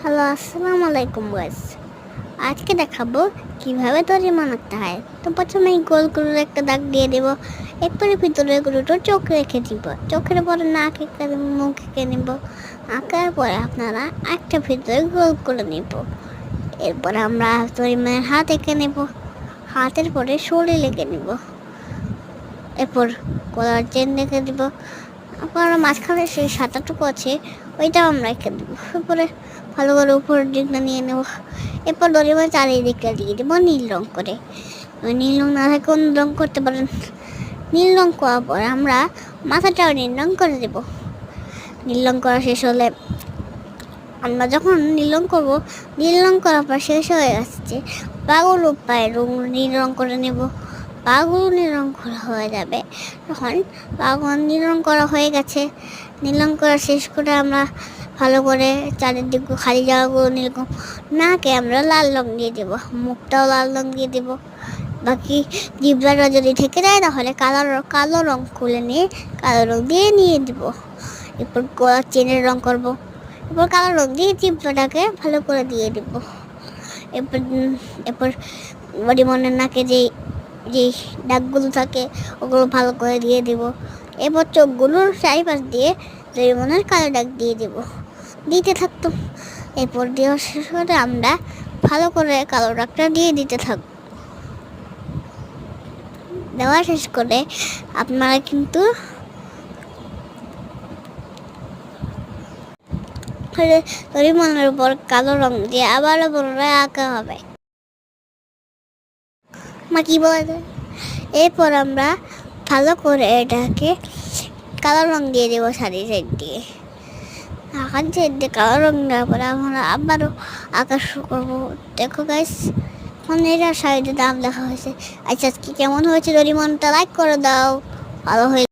Hello, আসসালামু আলাইকুম guys. আজকে দেখাবো কিভাবে তৈরি বানাতে হয়। তো প্রথমে গোল করে একটা দাগ দিয়ে দেব। এরপরে ভিতরে দুটো চোখ রেখে দিব। চোখের পরে নাক এঁকে দেব, মুখ এঁকে নেব। আঁকার পরে আপনারা একটা ভিতরে গোল করে নেব। এরপর আমরা তৈরি হাত এঁকে নেব। হাতের পরে শরীর এঁকে নেব। এরপর গলার চেন রেখে দিব। আবার মাঝখানে সেই সাঁতারটুকু আছে ওইটাও আমরা এঁকে দেবো। এরপরে ভালো করে উপরের দিকটা নিয়ে নেব। এরপর দড়িবার চারিদিকটা দিয়ে দেবো নীল রং করে। নীল রং না থাকে অন্য রং করতে পারেন। নীল রং করার পর আমরা মাথাটাও নীল রং করে দেব। নীল রং করা শেষ হলে আমরা যখন নীল রং করবো, নীল রং করার পর শেষ হয়ে আসছে পাগল পায়ের রং নীল রং করে নেব। পাগুলো নীল রং করা হয়ে যাবে। তখন পাগল নীল রং করা হয়ে গেছে। নীল রং করা শেষ করে আমরা ভালো করে চারিদিক খালি জায়গাগুলো নীল নাকে আমরা লাল রং দিয়ে দেবো। মুখটাও লাল রং দিয়ে দেবো। বাকি জিভটা যদি ঠেকে যায় তাহলে কালো রং খুলে নিয়ে কালো রং দিয়ে নিয়ে দেবো। এরপর গলার চেনের রং করব। এরপর কালো রং দিয়ে জিভটাকে ভালো করে দিয়ে দেবো। এরপর এরপর মনের নাকে যে দাগগুলো থাকে ওগুলো ভালো করে দিয়ে দেব। এরপর চোখগুলোর চারিপাশ দিয়ে মনের কালো দাগ দিয়ে দেব। দিতে থাকতাম। এরপর দেওয়া শেষ করে আমরা ভালো করে কালো দাগটা দিয়ে দিতে থাকব। দেওয়া শেষ করে আপনারা কিন্তু মনের উপর কালো রং দিয়ে আবারও পুনরায় আঁকা হবে। মা কি বলে যায়? এরপর আমরা ভালো করে এটাকে কালো রং দিয়ে দেবো সাইড দিয়ে। আঁকার সাইড দিয়ে কালো রং দেওয়ার পরে আমরা আবারও আঁকা শুরু করবো। দেখো গাইস, এখন এটার সাইডে দাম দেখা হয়েছে। আচ্ছা, আজকে কেমন হয়েছে? যদি মনটা লাইক করে দাও, ভালো হয়ে